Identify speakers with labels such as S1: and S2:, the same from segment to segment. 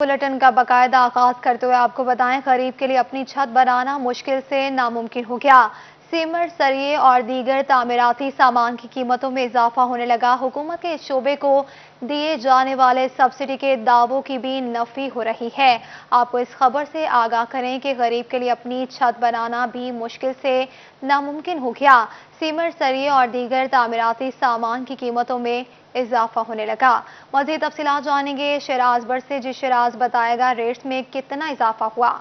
S1: Bulletin का बाकायदा आगाज करते हुए आपको बताएं, गरीब के लिए अपनी छत बनाना मुश्किल से नामुमकिन हो गया। सीमेंट, सरिये और दीगर तामीराती सामान की कीमतों में इजाफा होने लगा। हुकूमत के इस शोबे को दिए जाने वाले सब्सिडी के दावों की भी नफी हो रही है। आपको इस खबर से आगाह करें कि गरीब के लिए अपनी छत बनाना भी मुश्किल से नामुमकिन हो गया। सीमेंट, सरिये और दीगर तामीराती सामान की कीमतों में इजाफा होने लगा। मज़ीद तफसीलात जानेंगे शराज बर से। जी शराज, बताएगा रेट्स में कितना इजाफा हुआ?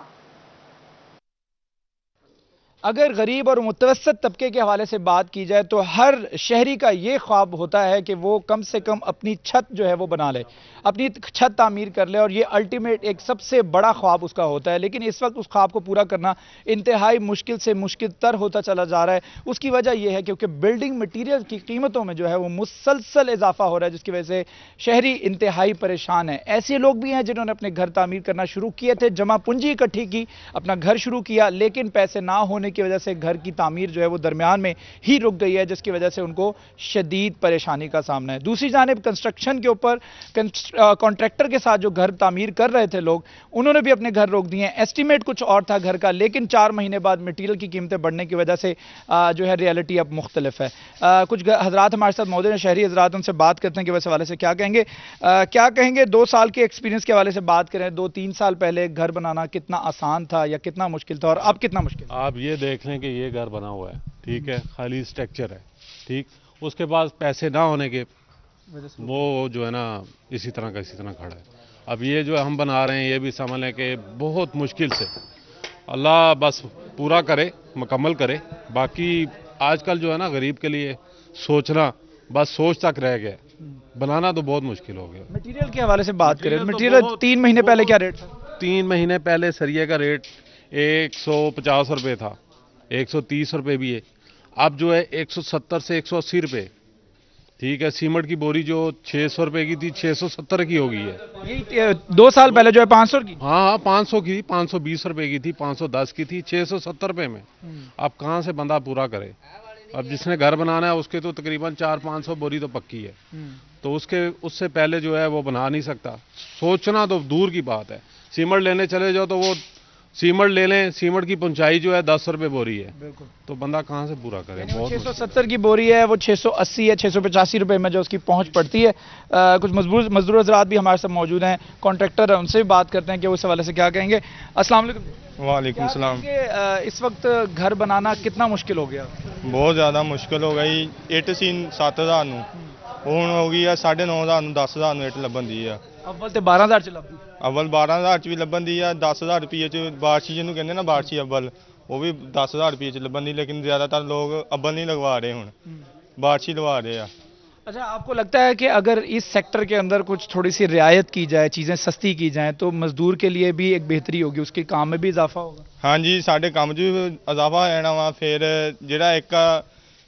S2: अगर गरीब और मुतवसत तबके के हवाले से बात की जाए तो हर शहरी का ये ख्वाब होता है कि वो कम से कम अपनी छत जो है वो बना ले, अपनी छत तामीर कर ले, और ये अल्टीमेट एक सबसे बड़ा ख्वाब उसका होता है। लेकिन इस वक्त उस ख्वाब को पूरा करना इंतहाई मुश्किल से मुश्किल तर होता चला जा रहा है। उसकी वजह यह है क्योंकि बिल्डिंग मटीरियल की कीमतों में जो है वो मुसलसल इजाफा हो रहा है, जिसकी वजह से शहरी इंतहाई परेशान है। ऐसे लोग भी हैं जिन्होंने अपने घर तामीर करना शुरू किए थे, जमा पूंजी इकट्ठी की, अपना घर शुरू किया, लेकिन पैसे ना होने की वजह से घर की तामीर जो है वो दरमियान में ही रुक गई है, जिसकी वजह से उनको शदीद परेशानी का सामना है। दूसरी जानिब कंस्ट्रक्शन के ऊपर कॉन्ट्रैक्टर के साथ जो घर तामीर कर रहे थे लोग, उन्होंने भी अपने घर रोक दिए हैं। एस्टीमेट कुछ और था घर का, लेकिन 4 महीने बाद मटीरियल की कीमतें बढ़ने की वजह से जो है रियलिटी अब मुख्तलिफ है। कुछ हजरात हमारे साथ मौजूद हैं, शहरी हजरात, उनसे बात करते हैं कि वैसे हवाले से क्या कहेंगे। 2 साल के एक्सपीरियंस के हवाले से बात करें, 2-3 साल पहले घर बनाना कितना आसान था या कितना मुश्किल था, और अब कितना मुश्किल?
S3: आप ये देख लें कि ये घर बना हुआ है, ठीक है, खाली स्ट्रक्चर है, ठीक, उसके बाद पैसे ना होने के वो जो है ना इसी तरह खड़ा है। अब ये जो हम बना रहे हैं ये भी समझ लें कि बहुत मुश्किल से, अल्लाह बस पूरा करे, मुकम्मल करे। बाकी आजकल जो है ना गरीब के लिए सोचना बस सोच तक रह गया, बनाना तो बहुत मुश्किल हो गया।
S2: मटीरियल के हवाले से बात करें, मटीरियल 3 महीने पहले क्या रेट था?
S3: 3 महीने पहले सरिये का रेट 150 रुपये था, 130 रुपये भी है। अब जो है 170 से 180 रुपये, ठीक है। सीमेंट की बोरी जो 600 रुपये की थी 670 की हो गई है।
S2: यही 2 साल पहले जो है 500 की?
S3: हाँ, 500 की थी, 520 रुपये की थी, 510 की थी, 670 रुपये में। अब कहाँ से बंदा पूरा करे? अब जिसने घर बनाना है उसके तो तकरीबन 400-500 बोरी तो पक्की है, तो उससे पहले जो है वो बना नहीं सकता। सोचना तो दूर की बात है। सीमेंट लेने चले जाओ तो वो सीमेंट ले लें, सीमेंट की पुंचाई जो है 10 रुपये बोरी है, तो बंदा कहाँ से पूरा करे? बहुत
S2: 670 की बोरी है, वो 680 है, 685 रुपये में जो उसकी पहुंच पड़ती है। कुछ मजदूर हजरात भी हमारे साथ मौजूद हैं, कॉन्ट्रैक्टर हैं, उनसे भी बात करते हैं कि उस हवाले से क्या कहेंगे। अस्सलाम वालेकुम।
S4: वालेकुम सलाम।
S2: इस वक्त घर बनाना कितना मुश्किल हो गया?
S4: बहुत ज़्यादा मुश्किल हो गई। इट सी 7000 ਨੂੰ ਹੁਣ ਹੋ ਗਈ ਆ 9500 ਨੂੰ 10000 ਨੂੰ ਇੱਟ ਲੱਭਣ ਦੀ ਆ।
S2: अव्वल तो 12,000 च लभदी,
S4: ਅਵਲ 12000 ਚ ਵੀ ਲੱਭਣ ਦੀ ਆ, 10000 ਰੁਪਏ ਚ ਬਾਰਸ਼ੀ ਜਿਹਨੂੰ ਕਹਿੰਦੇ ਨਾ ਬਾਰਸ਼ੀ ਅਵਲ, ਉਹ ਵੀ 10000 ਰੁਪਏ ਚ ਲੱਭਣ ਦੀ। लेकिन ज़्यादातर लोग अव्वल नहीं लगवा रहे, ਹੁਣ बारशी लगवा रहे हैं।
S2: अच्छा, आपको लगता है कि अगर इस सेक्टर के अंदर कुछ थोड़ी सी रियायत की जाए, चीज़ें सस्ती की जाएं, तो मजदूर के लिए भी एक बेहतरी होगी, उसके काम में भी इजाफा होगा?
S4: हाँ जी, साढ़े काम च भी इजाफा हो जाना वा। फिर ਜਿਹੜਾ ਇੱਕ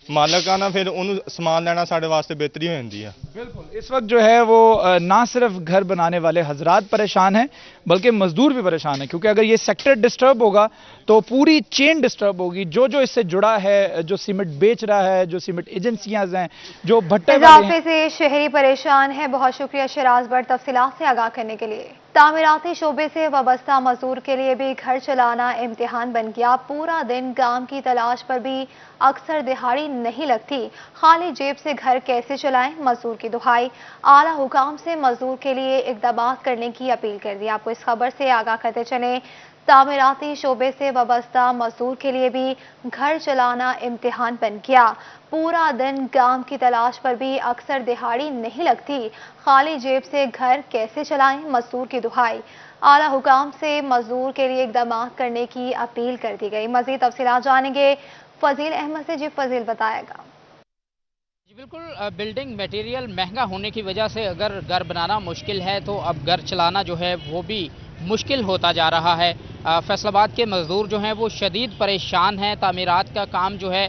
S4: मालक आ ना, फिर उन्होंने समान लेना साढ़े वास्ते बेहतरी हो जाती है।
S2: बिल्कुल, इस वक्त जो है वो ना सिर्फ घर बनाने वाले हजरात परेशान हैं, बल्कि मजदूर भी परेशान है, क्योंकि अगर ये सेक्टर डिस्टर्ब होगा तो पूरी चेन डिस्टर्ब होगी। जो इससे जुड़ा है, जो सीमेंट बेच रहा है, जो सीमेंट एजेंसियां हैं, जो भट्टे
S1: इजाफे से शहरी परेशान है। बहुत शुक्रिया शराज बट तफसीलात से आगाह करने के लिए। तामीराती शोबे से वाबस्ता मजदूर के लिए भी घर चलाना इम्तिहान बन गया। पूरा दिन काम की तलाश पर भी अक्सर दिहाड़ी नहीं लगती, खाली जेब से घर कैसे चलाएं, मजदूर की दुहाई। आला हुकाम से मजदूर के लिए इकदाम करने की अपील कर दी। आपको इस खबर से आगाह करते चले, तामीराती शोबे से वाबस्ता मजदूर के लिए भी घर चलाना इम्तिहान बन गया। पूरा दिन काम की तलाश पर भी अक्सर दिहाड़ी नहीं लगती, खाली जेब से घर कैसे चलाएं, मजदूर की दुहाई। आला हुकाम से मजदूर के लिए इकदाम करने की अपील कर दी गई। मजीद तफसीलात जानेंगे फजील अहमद से। जी फजील, बताएगा।
S5: जी बिल्कुल, बिल्डिंग मटेरियल महंगा होने की वजह से अगर घर बनाना मुश्किल है तो अब घर चलाना जो है वो भी मुश्किल होता जा रहा है। फैसलाबाद के मज़दूर जो हैं वो शदीद परेशान हैं। तामीरात का काम जो है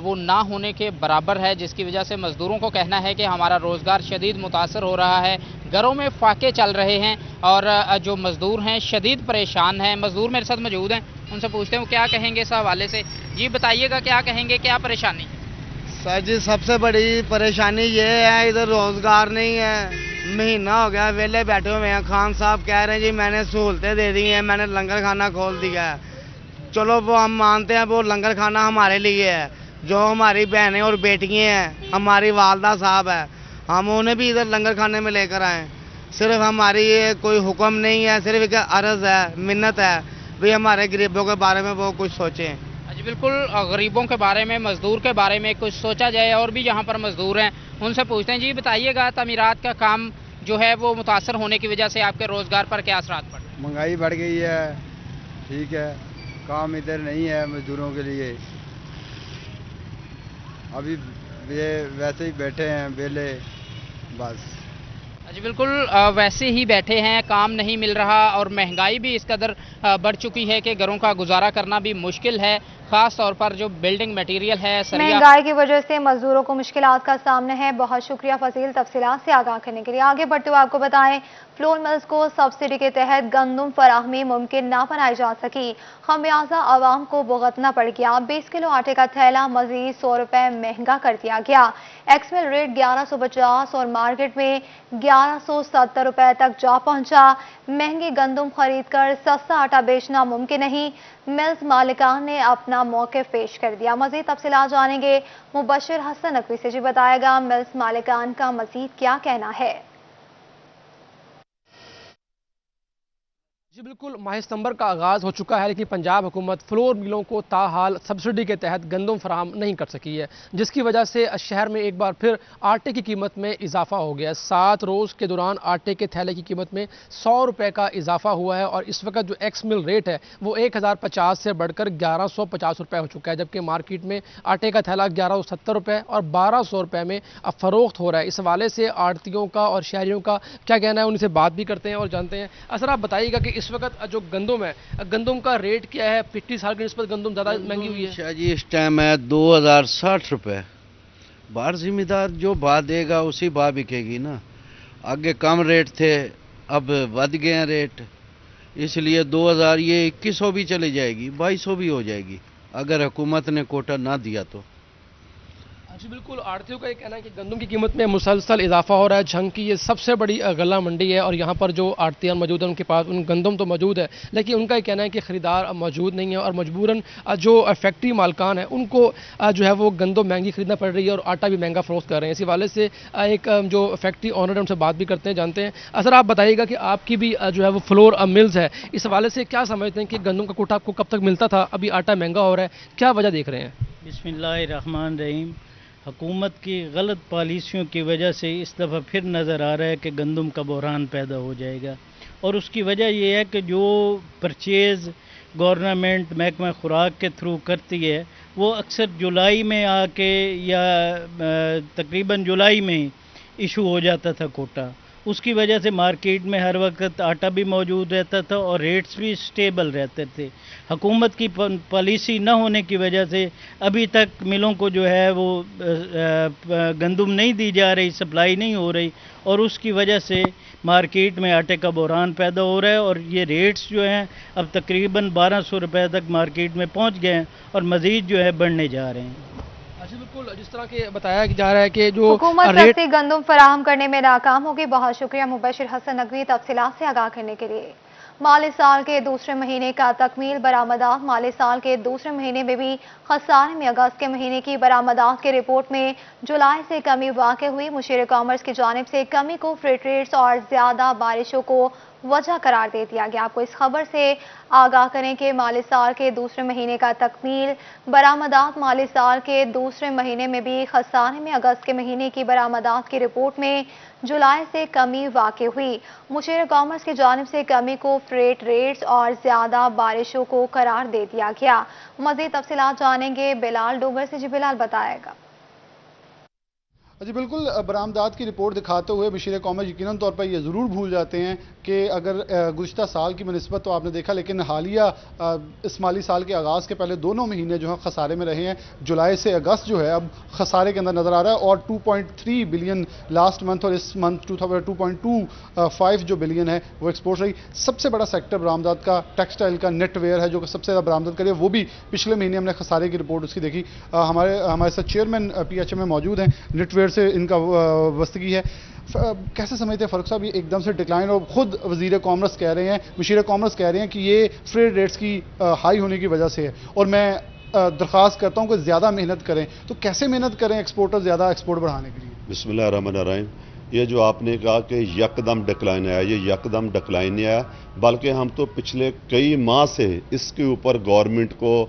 S5: वो ना होने के बराबर है, जिसकी वजह से मज़दूरों को कहना है कि हमारा रोज़गार शदीद मुतासर हो रहा है, घरों में फाके चल रहे हैं और जो मज़दूर हैं शदीद परेशान हैं। मज़दूर मेरे साथ मौजूद हैं, उनसे पूछते हैं क्या कहेंगे इस हवाले से। जी बताइएगा, क्या कहेंगे, क्या परेशानी?
S6: सर जी, सबसे बड़ी परेशानी ये है इधर रोज़गार नहीं है, महीना हो गया वेले बैठे हुए हैं। खान साहब कह रहे हैं जी मैंने सहूलतें दे दी हैं, मैंने लंगर खाना खोल दिया है। चलो वो हम मानते हैं, वो लंगर खाना हमारे लिए है। जो हमारी बहनें और बेटियाँ हैं, हमारी वालदा साहब है, हम उन्हें भी इधर लंगर खाने में लेकर आए। सिर्फ हमारी ये कोई हुक्म नहीं है, सिर्फ एक अर्ज़ है, मिन्नत है भी हमारे गरीबों के बारे में वो कुछ सोचें।
S5: जी बिल्कुल, गरीबों के बारे में, मजदूर के बारे में कुछ सोचा जाए। और भी यहाँ पर मजदूर हैं, उनसे पूछते हैं। जी बताइएगा, तामीरात का काम जो है वो मुतासर होने की वजह से आपके रोज़गार पर क्या असरात पड़े?
S7: महंगाई बढ़ गई है, ठीक है, काम इधर नहीं है मजदूरों के लिए। अभी ये वैसे ही बैठे हैं बेले बस।
S5: जी बिल्कुल, वैसे ही बैठे हैं, काम नहीं मिल रहा और महंगाई भी इस कदर बढ़ चुकी है कि घरों का गुजारा करना भी मुश्किल है। खास तौर पर जो बिल्डिंग मटेरियल है, सरिया।
S1: महंगाई की वजह से मजदूरों को मुश्किलात का सामना है। बहुत शुक्रिया फजील तफसीलात से आगाह करने के लिए। आगे बढ़ते हुए आपको बताएं, फ्लोर मिल्स को सब्सिडी के तहत गंदम फराहमी मुमकिन ना बनाई जा सकी, खमियाजा आवाम को भुगतना पड़ गया। 20 किलो आटे का थैला मजीद 100 रुपए महंगा कर दिया गया। एक्समिल रेट 1150 और मार्केट में 1170 रुपए तक जा पहुंचा। महंगी गंदम खरीद कर सस्ता आटा बेचना मुमकिन नहीं, मिल्स मालिकान ने अपना मौक़िफ़ पेश कर दिया। मजीद तफसीलात जानेंगे मुबशिर हसन नकवी से। जी बताएगा, मिल्स मालिकान का मजीद क्या कहना है?
S8: जी बिल्कुल, माह सितंबर का आगाज़ हो चुका है, लेकिन पंजाब हुकूमत फ्लोर मिलों को ताहाल सब्सिडी के तहत गंदम फराहम नहीं कर सकी है, जिसकी वजह से शहर में एक बार फिर आटे की कीमत में इजाफा हो गया है। 7 रोज़ के दौरान आटे के थैले की कीमत में 100 रुपये का इजाफा हुआ है और इस वक्त जो एक्स मिल रेट है वो 1050 से बढ़कर 1150 रुपये हो चुका है, जबकि मार्केट में आटे का थैला 1170 रुपये और 1200 रुपये में अब फरोख्त हो रहा है। इस हवाले से आड़तियों का और शहरियों का क्या कहना है, उनसे बात भी करते हैं और जानते हैं। असर आप बताइएगा कि इस वक्त जो गंदम है, गंदम का रेट क्या है? पिछली साल की निस्बत गंदम ज़्यादा महंगी हुई है
S9: जी। इस टाइम है 2060 रुपये। बाहर जिम्मेदार जो भाव देगा उसी भाव बिकेगी ना। आगे कम रेट थे, अब बढ़ गए हैं रेट, इसलिए 2000 ये 2100 भी चली जाएगी, 2200 भी हो जाएगी अगर हुकूमत ने कोटा ना दिया तो।
S8: जी बिल्कुल, आड़तियों का ये कहना है कि गंदम की कीमत में मुसलसल इजाफा हो रहा है। झंग की ये सबसे बड़ी गला मंडी है और यहाँ पर जो आड़तियाँ मौजूद हैं उनके पास उन गंदम तो मौजूद है, लेकिन उनका ये कहना है कि ख़रीदार मौजूद नहीं है और मजबूरन जो फैक्ट्री मालकान है उनको जो है वो गंदम महंगी खरीदना पड़ रही है और आटा भी महंगा फरोख्त कर रहे हैं। इसी वाले से एक जो फैक्ट्री ऑनर है उनसे बात भी करते हैं, जानते हैं। असर आप बताइएगा कि आपकी भी जो है वो फ्लोर मिल्स है, इस हवाले से क्या समझते हैं कि गंदम का कोटा आपको कब तक मिलता था, अभी आटा महंगा हो रहा है, क्या वजह देख रहे हैं?
S10: बिस्मिल्लाहिर्रहमानिर्रहीम। हुकूमत की गलत पॉलिसियों की वजह से इस दफ़ा फिर नज़र आ रहा है कि गंदम का बहरान पैदा हो जाएगा और उसकी वजह यह है कि जो परचेज़ गवर्नमेंट महकमा खुराक के थ्रू करती है वो अक्सर जुलाई में आके या तकरीबन जुलाई में इशू हो जाता था कोटा। उसकी वजह से मार्केट में हर वक्त आटा भी मौजूद रहता था और रेट्स भी स्टेबल रहते थे। हुकूमत की पॉलिसी न होने की वजह से अभी तक मिलों को जो है वो गंदम नहीं दी जा रही, सप्लाई नहीं हो रही और उसकी वजह से मार्केट में आटे का बहरान पैदा हो रहा है और ये रेट्स जो हैं अब तकरीबन 1200 रुपये तक मार्केट में पहुंच गए हैं और मज़ीद जो है बढ़ने जा रहे हैं।
S8: अच्छा बिल्कुल, जिस तरह के बताया जा रहा है कि जो
S1: हुकूमत सस्ती गंदम फराहम करने में नाकाम होगी। बहुत शुक्रिया मुबशिर हसन नकवी तफसीलात से आगाह करने के लिए। माली साल के दूसरे महीने का तकमील बरामदात। माली साल के दूसरे महीने में भी खसारे में अगस्त के महीने की बरामदात की रिपोर्ट में जुलाई से कमी वाक़ई हुई। मुशीर कॉमर्स की जानिब से कमी को फ्रेट रेट्स और ज़्यादा बारिशों को वजह करार दे दिया गया। आपको इस खबर से आगाह करें कि माली साल के दूसरे महीने का तकमील बरामदात। माली साल के दूसरे महीने में भी खसारे में अगस्त के महीने की बरामदात की रिपोर्ट में जुलाई से कमी वाक़ई हुई। मुशीर कॉमर्स की जानिब से कमी को फ्रेट रेट्स और ज़्यादा बारिशों को करार दे दिया गया। मज़ीद तफसीलात जानेंगे बिलाल डोगर से। जी बिलाल बताएगा।
S11: जी बिल्कुल, बरामदात की रिपोर्ट दिखाते हुए मुशीर कॉमर्स यकीनन तौर पर ये ज़रूर भूल जाते हैं कि अगर गुज़िश्ता साल की बनिस्बत तो आपने देखा, लेकिन हालिया इस माली साल के आगाज़ के पहले दोनों महीने जो हैं खसारे में रहे हैं। जुलाई से अगस्त जो है अब खसारे के अंदर नज़र आ रहा है और 2.3 बिलियन लास्ट मंथ और इस मंथ 2.25 जो बिलियन है वो एक्सपोर्ट रही। सबसे बड़ा सेक्टर बरामदात का टेक्सटाइल का नेटवेयर है जो कि सबसे ज़्यादा बरामदत करे, वो भी पिछले महीने हमने खसारे की रिपोर्ट उसकी देखी। हमारे साथ चेयरमैन PHM में मौजूद हैं, नेटवेयर से इनका वस्तगी है। کیسے سمجھتے ہیں فاروق صاحب یہ ایک دم سے ڈکلائن، اور خود وزیر کامرس کہہ رہے ہیں، مشیر کامرس کہہ رہے ہیں کہ یہ فریڈ ریٹس کی ہائی ہونے کی وجہ سے ہے، اور میں درخواست کرتا ہوں کہ زیادہ محنت کریں. تو کیسے محنت کریں ایکسپورٹر زیادہ ایکسپورٹ بڑھانے کے لیے؟
S12: بسم اللہ الرحمن الرحیم. یہ جو آپ نے کہا کہ یکدم ڈکلائن آیا، یہ یکدم ڈکلائن نہیں آیا، بلکہ ہم تو پچھلے کئی ماہ سے اس کے اوپر گورنمنٹ کو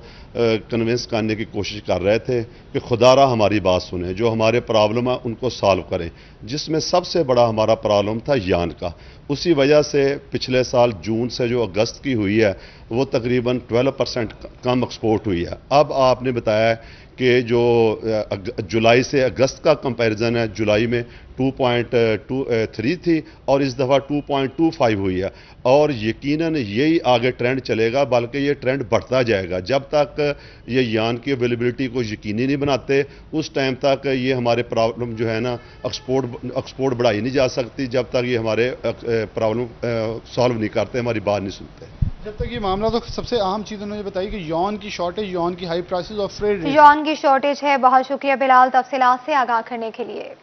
S12: کنونس کرنے کی کوشش کر رہے تھے کہ خدا را ہماری بات سنیں، جو ہمارے پرابلم ہیں ان کو سالو کریں، جس میں سب سے بڑا ہمارا پرابلم تھا یان کا. اسی وجہ سے پچھلے سال جون سے جو اگست کی ہوئی ہے وہ تقریباً 12% کم ایکسپورٹ ہوئی ہے. اب آپ نے بتایا کہ جو جولائی سے اگست کا کمپیریزن ہے، جولائی میں 2.23 تھی اور اس دفعہ 2.25 ہوئی ہے، اور یقیناً یہی آگے ٹرینڈ چلے گا، بلکہ یہ ٹرینڈ بڑھتا جائے گا. جب تک یہ یان کی اویلیبلٹی کو یقینی نہیں بناتے اس ٹائم تک یہ ہمارے پرابلم جو ہے نا ایکسپورٹ بڑھائی نہیں جا سکتی، جب تک یہ ہمارے پرابلم سالو نہیں کرتے، ہماری بات نہیں سنتے.
S11: جب تک یہ معاملہ، تو سب سے اہم چیز انہوں نے بتائی کہ یون کی شارٹیج، یون کی ہائی پرائسز اور فریڈ ریٹ.
S1: یون کی شارٹیج ہے. بہت شکریہ بلال تفصیلات سے آگاہ کرنے کے لیے.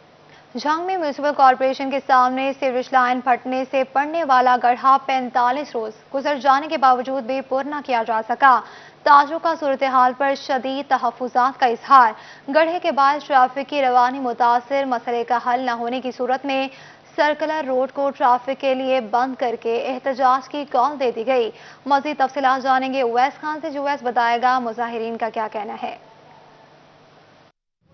S1: جھنگ میں میونسپل کارپوریشن کے سامنے سیوریج لائن پھٹنے سے پڑنے والا گڑھا 45 روز گزر جانے کے باوجود بھی پر نہ کیا جا سکا. تاجروں کا صورتحال پر شدید تحفظات کا اظہار. گڑھے کے باعث ٹریفک کی روانی متاثر. مسئلے کا حل نہ ہونے کی صورت میں سرکلر روڈ کو ٹریفک کے لیے بند کر کے احتجاج کی کال دے دی گئی. مزید تفصیلات جانیں گے اویس خان سے. جو اویس بتائے گا مظاہرین کا کیا کہنا ہے؟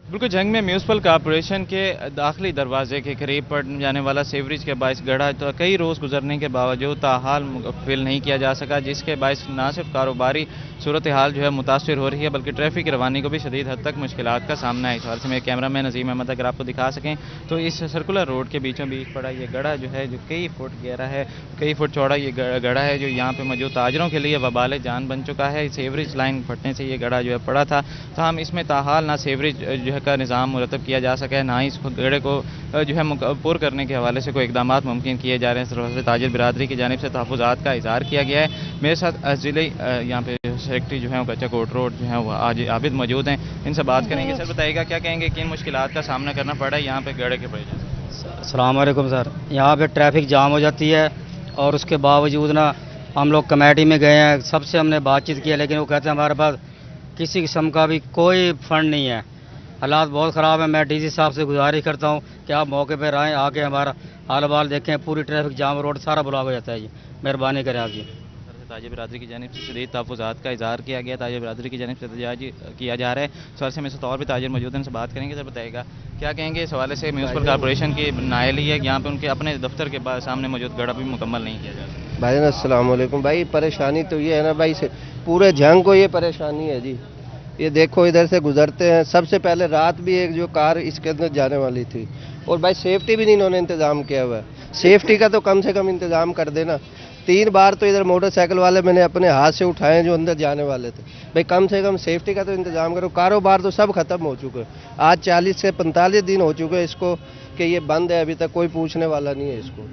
S13: بالکل، جھنگ میں میونسپل کارپوریشن کے داخلی دروازے کے قریب پڑ جانے والا سیوریج کے باعث گڑھا تو کئی روز گزرنے کے باوجود تاحال فل نہیں کیا جا سکا، جس کے باعث نہ صرف کاروباری صورتحال جو ہے متاثر ہو رہی ہے بلکہ ٹریفک کی روانی کو بھی شدید حد تک مشکلات کا سامنا ہے. اس حوالے سے میرے کیمرہ مین نظیم احمد اگر آپ کو دکھا سکیں تو اس سرکولر روڈ کے بیچوں بیچ پڑا یہ گڑھا جو ہے، جو کئی فٹ گہرا ہے، کئی فٹ چوڑا یہ گڑھا ہے، جو یہاں پہ موجود تاجروں کے لیے وبال جان بن چکا ہے. سیوریج لائن پھٹنے سے یہ گڑھا جو ہے پڑا تھا، تاہم اس میں تاحال نہ سیوریج جو ہے کا نظام مرتب کیا جا سکا ہے، نہ ہی اس گڑھے کو جو ہے پر کرنے کے حوالے سے کوئی اقدامات ممکن کیے جا رہے ہیں. تاجر برادری کی جانب سے تحفظات کا اظہار کیا گیا ہے. میرے ساتھ ضلعی یہاں پہ سیکرٹری جو ہیں وہ کچا کوٹ روڈ جو ہیں وہ آج عابد موجود ہیں، ان سے بات کریں گے. سر بتائیے گا کیا کہیں گے، کن مشکلات کا سامنا کرنا پڑا ہے یہاں پہ گڑھے کے وجہ سے؟
S14: السلام علیکم سر. یہاں پہ ٹریفک جام ہو جاتی ہے اور اس کے باوجود نا ہم لوگ کمیٹی میں گئے ہیں، سب سے ہم نے بات چیت کی ہے، لیکن وہ کہتے ہیں ہمارے پاس کسی قسم کا بھی کوئی فنڈ نہیں ہے. حالات بہت خراب ہیں. میں ڈی سی صاحب سے گزارش کرتا ہوں کہ آپ موقع پہ آئیں، آ کے ہمارا حال بال دیکھیں. پوری ٹریفک جام، روڈ سارا بلاک ہو جاتا ہے. جی مہربانی کریں آپ جی.
S13: تاجر برادری کی جانب سے شدید تحفظات کا اظہار کیا گیا، تاجر برادری کی جانب سے احتجاج کیا جا رہا ہے. اس حوالے سے میرے ساتھ اور بھی تاجر موجود ہیں، ان سے بات کریں گے. سر بتائیے گا کیا کہیں گے اس حوالے سے، میونسپل کارپوریشن کی نااہلی ہے، یہاں پہ ان کے اپنے دفتر کے سامنے موجود گڑھا بھی مکمل نہیں کیا جا رہا.
S15: بھائی السلام علیکم. بھائی پریشانی تو یہ ہے نا بھائی، پورے جھنگ کو یہ پریشانی ہے جی. یہ دیکھو ادھر سے گزرتے ہیں، سب سے پہلے رات بھی ایک جو کار اس کے اندر جانے والی تھی، اور بھائی سیفٹی بھی نہیں انہوں نے انتظام کیا ہوا ہے. سیفٹی کا تو کم سے کم انتظام کر دینا. 3 بار تو ادھر موٹر سائیکل والے میں نے اپنے ہاتھ سے اٹھائے جو اندر جانے والے تھے. بھائی کم سے کم سیفٹی کا تو انتظام کرو. کاروبار تو سب ختم ہو چکے. آج 40 سے 45 دن ہو چکے اس کو کہ یہ بند ہے، ابھی تک کوئی پوچھنے والا نہیں ہے اس کو.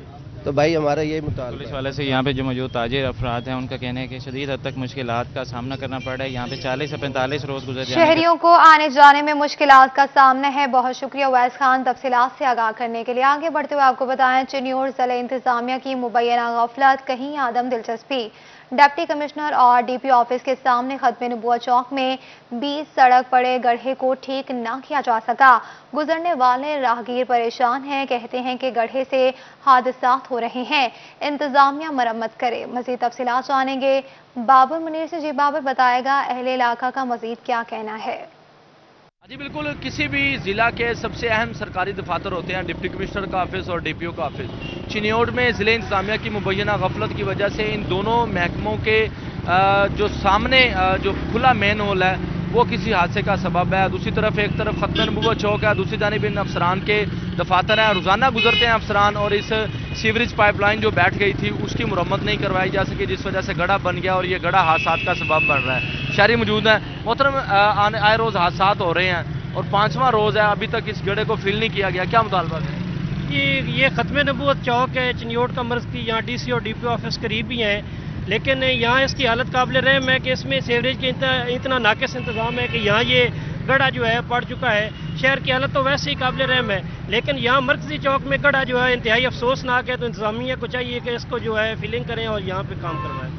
S15: تو بھائی ہمارا یہ مطالبہ
S13: پولیس والے سے یہاں پہ جو موجود تاجر افراد ہیں ان کا کہنا ہے کہ شدید حد تک مشکلات کا سامنا کرنا پڑ رہا ہے. یہاں پہ 40 سے 45 روز گزر جانے
S1: شہریوں کو آنے جانے میں مشکلات کا سامنا ہے. بہت شکریہ اویس خان تفصیلات سے آگاہ کرنے کے لیے. آگے بڑھتے ہوئے آپ کو بتائیں چنیور ضلع انتظامیہ کی مبینہ غفلت، کہیں عدم دلچسپی. ڈپٹی کمشنر اور ڈی پی آفس کے سامنے ختم نبوت چوک میں 20 سڑک پڑے گڑھے کو ٹھیک نہ کیا جا سکا. گزرنے والے راہگیر پریشان ہیں، کہتے ہیں کہ گڑھے سے حادثات ہو رہے ہیں، انتظامیہ مرمت کرے. مزید تفصیلات جانیں گے بابر منیر سے. جی بابر بتائے گا اہل علاقہ کا مزید کیا کہنا ہے؟
S16: جی بالکل، کسی بھی ضلع کے سب سے اہم سرکاری دفاتر ہوتے ہیں ڈپٹی کمشنر کا آفس اور ڈی پی او کا آفس. چنیوٹ میں ضلع انتظامیہ کی مبینہ غفلت کی وجہ سے ان دونوں محکموں کے جو سامنے جو کھلا مین ہول ہے وہ کسی حادثے کا سبب ہے. دوسری طرف ایک طرف ختم نبوت چوک ہے، دوسری جانب ان افسران کے دفاتر ہیں. روزانہ گزرتے ہیں افسران اور اس سیوریج پائپ لائن جو بیٹھ گئی تھی اس کی مرمت نہیں کروائی جا سکی، جس وجہ سے گڑھا بن گیا اور یہ گڑھا حادثات کا سبب بن رہا ہے. شہری موجود ہیں محترم، آئے روز حادثات ہو رہے ہیں اور 5واں روز ہے، ابھی تک اس گڑھے کو فل نہیں کیا گیا. کیا مطالبہ ہے؟
S17: یہ ختم نبوت چوک ہے چنیوٹ کا مرض کی، یہاں ڈی سی اور ڈی پی او آفس قریب ہی ہیں، لیکن یہاں اس کی حالت قابل رحم ہے کہ اس میں سیوریج کے اتنا ناقص انتظام ہے کہ یہاں یہ गड़ा जो है पड़ चुका है। शहर की हालत तो वैसे ही काबिल रहम है, लेकिन यहाँ मरकजी चौक में गड़ा जो है इंतहाई अफसोसनाक है। तो इंतजामिया को चाहिए कि इसको जो है फिलिंग करें और यहाँ पे काम करवाएं।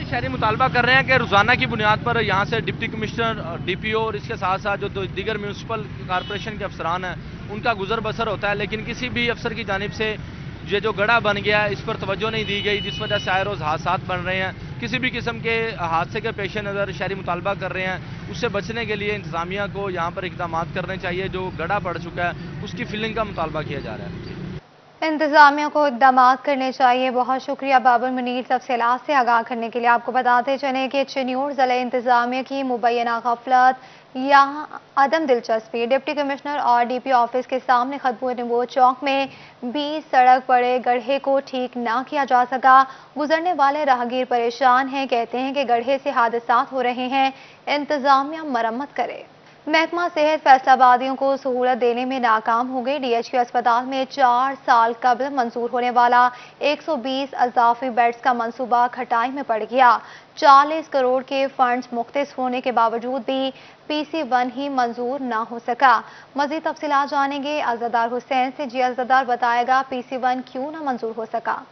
S16: शहरी मुतालबा कर रहे हैं कि रोज़ाना की बुनियाद पर यहाँ से डिप्टी कमिश्नर, DPO और इसके साथ साथ जो दीगर म्यूनसिपल कॉरपोरेशन के अफसरान हैं उनका गुजर बसर होता है, लेकिन किसी भी अफसर की जानिब से ये जो गड़ा बन गया है इस पर तवज्जो नहीं दी गई, जिस वजह से आए रोज़ हादसा बन रहे हैं। किसी भी किस्म के हादसे के पेश नज़र शहरी मुतालबा कर रहे हैं उससे बचने के लिए इंतज़ामिया को यहाँ पर इक़दाम करने चाहिए। जो गड़ा पड़ चुका है उसकी फिलिंग का मुतालबा किया जा रहा है।
S1: इंतजामिया को इकदाम करने चाहिए। बहुत शुक्रिया बाबर मुनीर तफसीलात से आगाह करने के लिए। आपको बताते चलें कि चिन्योट ज़िला इंतजामिया की मुबैना गफलत या अदम दिलचस्पी, डिप्टी कमिश्नर और DPO ऑफिस के सामने खतबू नबूवत चौक में 20 सड़क पड़े गड्ढे को ठीक ना किया जा सका। गुजरने वाले राहगीर परेशान हैं, कहते हैं कि गड्ढे से हादसात हो रहे हैं, इंतजामिया मरम्मत करे। महकमा सेहत फैसलाबादियों को सहूलत देने में नाकाम हो गई। DHQ अस्पताल में 4 साल कबल मंजूर होने वाला 120 अजाफी बेड्स का मंसूबा खटाई में पड़ गया। 40 करोड़ के फंड्स मुख्तस होने के बावजूद भी PC1 ही मंजूर ना हो सका। मजीद तफसीलात जानेंगे अज़दार हुसैन से। जी अज़दार, बताएगा PC1 क्यों ना मंजूर हो सका?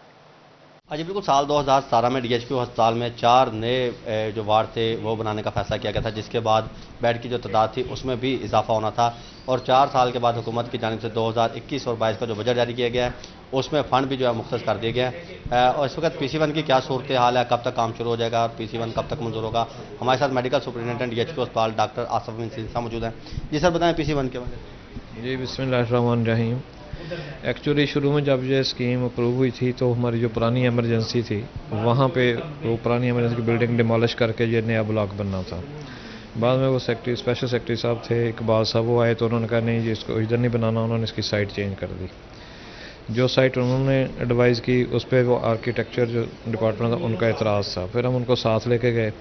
S18: जी बिल्कुल, साल 2017 में DHQ अस्पताल में 4 नए जो वार्ड थे वो बनाने का फैसला किया गया था, जिसके बाद बेड की जो तादाद थी उसमें भी इजाफा होना था। और 4 साल के बाद हुकूमत की जानिब से 2021 और 22 का जो बजट जारी किया गया है उसमें फ़ंड भी जो है मुख्तस कर दिया गया है। और इस वक्त PC1 की क्या सूरत हाल है, कब तक काम शुरू हो जाएगा और PC1 कब तक मंजूर होगा, हमारे साथ मेडिकल सुपरिटेंडेंट DHQ अस्पताल डॉक्टर आसफ अमीन सिंह मौजूद हैं। जी सर, बताएं PC1 के बारे में।
S19: जी बिस्मिल्लाहिर्रहमानिर्रहीम। एक्चुअली शुरू में जब ये स्कीम अप्रूव हुई थी तो हमारी जो पुरानी एमरजेंसी थी वहाँ पे वो पुरानी एमरजेंसी की बिल्डिंग डिमोलिश करके ये नया ब्लॉक बनना था। बाद में वो सेक्रेटरी, स्पेशल सेक्रेटरी साहब थे इकबाल साहब, वो आए तो उन्होंने कहा नहीं जी इसको इधर नहीं बनाना, उन्होंने इसकी साइट चेंज कर दी। जो साइट उन्होंने एडवाइज़ की उस पर वो आर्किटेक्चर जो डिपार्टमेंट था उनका एतराज़ था। फिर हम उनको साथ लेके गए,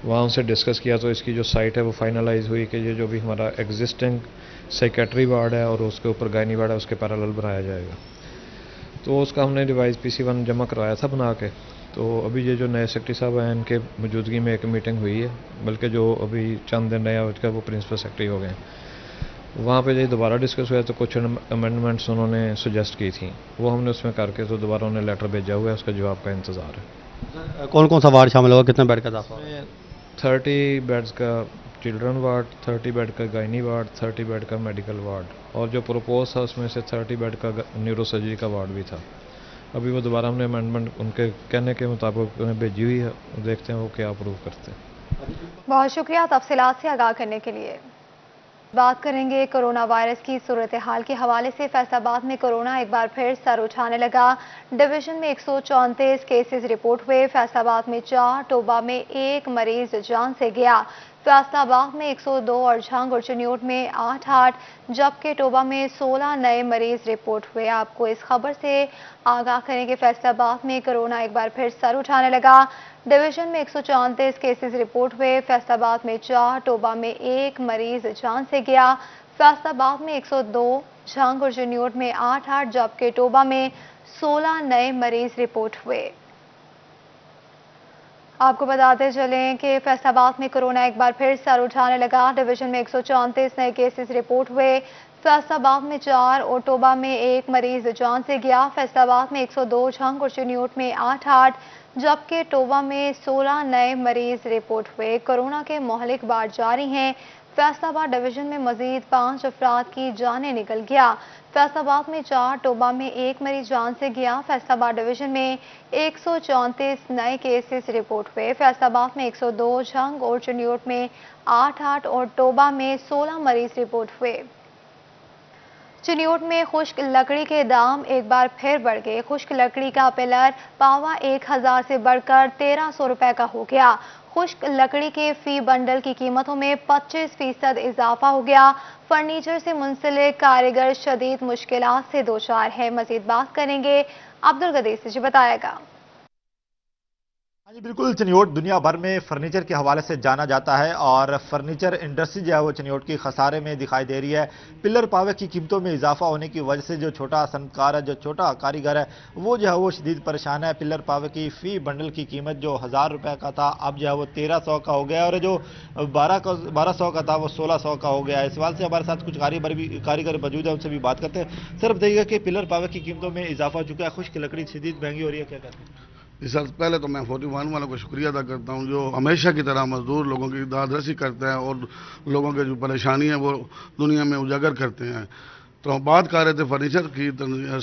S19: वहाँ उनसे डिस्कस किया तो इसकी जो साइट है वो फाइनलाइज हुई कि ये जो भी हमारा एग्जिस्टिंग सेक्रेटरी वार्ड है और उसके ऊपर गायनी वार्ड है उसके पैरेलल बनाया जाएगा। तो उसका हमने डिवाइस PC1 जमा करवाया था बना के। तो अभी ये जो नए सेक्रेटरी साहब हैं इनके मौजूदगी में एक मीटिंग हुई है, बल्कि जो अभी चंद दिन रहे उसका वो प्रिंसिपल सेक्रेटरी हो गए। वहाँ पे ये दोबारा डिस्कस हुआ तो कुछ अमेंडमेंट्स उन्होंने सजेस्ट की थी, वो हमने उसमें करके तो दोबारा उन्हें लेटर भेजा हुआ है, उसका जवाब का इंतज़ार है।
S18: कौन कौन सा वार्ड शामिल होगा, कितने बेड का इजाफा?
S19: 30 बेड्स का चिल्ड्रन वार्ड, 30 बेड का गायनी वार्ड, 30 बेड का मेडिकल वार्ड, और जो प्रपोज था उसमें से 30 बेड का न्यूरोसर्जरी का वार्ड भी था। अभी वो दोबारा हमने अमेंडमेंट उनके कहने के मुताबिक उन्हें भेजी हुई है, देखते हैं वो क्या अप्रूव करते हैं।
S1: बहुत शुक्रिया तफसीलात से आगाह करने के लिए। बात करेंगे कोरोना वायरस की सूरत हाल के हवाले से। फैसलाबाद में कोरोना एक बार फिर सर उठाने लगा। डिवीजन में 134 केसेस रिपोर्ट हुए। फैसलाबाद में 4, टोबा में 1 मरीज जान से गया। फैसलाबाद में 102 और झंग और चिन्योट में 8, जबकि टोबा में 16 नए मरीज रिपोर्ट हुए। आपको इस खबर से आगाह करेंगे फैसलाबाद में कोरोना एक बार फिर सर उठाने लगा। डिवीजन में 134 केसेस रिपोर्ट हुए। फैसलाबाद में 4, टोबा में 1 मरीज जान से गया। फैसलाबाद में 102, झंग और चिन्योट में 8, जबकि टोबा में 16 नए मरीज रिपोर्ट हुए। आपको बताते चलें कि फैसलाबाद में कोरोना एक बार फिर सर उठाने लगा। डिवीजन में 134 नए केसेस रिपोर्ट हुए। फैसलाबाद में 4 और टोबा में 1 मरीज जान से गया। फैसलाबाद में 102, झंग और चिन्योट में 8, जबकि टोबा में 16 नए मरीज रिपोर्ट हुए। कोरोना के मोहलिक बाढ़ जारी हैं। फैसलाबाद डिवीजन में मजीद 5 अफराद की जानें निकल गया। फैसलाबाद में 4, टोबा में 1 मरीज जान से गया। फैसलाबाद डिवीजन में 134 नए केसेस रिपोर्ट हुए। फैसलाबाद में 102, झंग और चिन्योट में 8 और टोबा में 16 मरीज रिपोर्ट हुए। चिन्योट में खुश्क लकड़ी के दाम एक बार फिर बढ़ गए। खुश्क लकड़ी का पिलर पावा 1000 से बढ़कर 1300 रुपए का हो गया। खुश्क लकड़ी के फी बंडल की कीमतों में 25% इजाफा हो गया। फर्नीचर से मुंसलिक कारीगर शदीद मुश्किलात से दो चार है। मजीद बात करेंगे अब्दुल गदीर से, जो बताएगा।
S20: جی بالکل، چنیوٹ دنیا بھر میں فرنیچر کے حوالے سے جانا جاتا ہے اور فرنیچر انڈسٹری جو ہے وہ چنیوٹ کی خسارے میں دکھائی دے رہی ہے۔ پلر پاور کی قیمتوں میں اضافہ ہونے کی وجہ سے جو چھوٹا صنعتکار ہے، جو چھوٹا کاریگر ہے، وہ جو ہے وہ شدید پریشان ہے۔ پلر پاور کی فی بنڈل کی قیمت جو 1000 روپے کا تھا اب جو ہے وہ 1300 کا ہو گیا اور جو 1200 کا تھا وہ 1600 کا ہو گیا ہے۔ اس حوالے سے ہمارے ساتھ کچھ کاریگر موجود ہیں، ان سے بھی بات کرتے ہیں۔ سر بتائیے گا کہ پلر پاور کی قیمتوں میں اضافہ ہو چکا ہے، خشک لکڑی شدید مہنگی ہو رہی ہے، کیا کہتے ہیں؟
S21: جی سر، پہلے تو میں 41 والوں کو شکریہ ادا کرتا ہوں جو ہمیشہ کی طرح مزدور لوگوں کی داد رسی کرتے ہیں اور لوگوں کے جو پریشانی ہے وہ دنیا میں اجاگر کرتے ہیں۔ تو ہم بات کر رہے تھے فرنیچر کی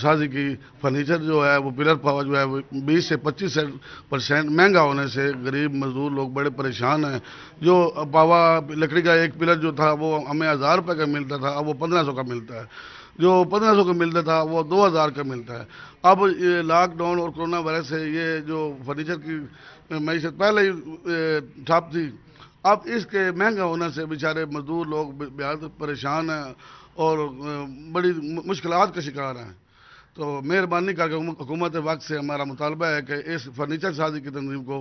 S21: سازی کی۔ فرنیچر جو ہے وہ پلر پاور جو ہے وہ 20 سے 25% مہنگا ہونے سے غریب مزدور لوگ بڑے پریشان ہیں۔ جو پاوا لکڑی کا ایک پلر جو تھا وہ ہمیں 1000 روپے کا ملتا تھا، اب وہ 1500 کا ملتا ہے۔ جو 1500 کا ملتا تھا وہ 2000 کا ملتا ہے۔ اب یہ لاک ڈاؤن اور کرونا وائرس سے یہ جو فرنیچر کی معیشت پہلے ہی ٹھپ تھی، اب اس کے مہنگا ہونے سے بیچارے مزدور لوگ بہت پریشان ہیں اور بڑی مشکلات کا شکار ہیں۔ تو مہربانی کر کے حکومت وقت سے ہمارا مطالبہ ہے کہ اس فرنیچر سازی کی تنظیم کو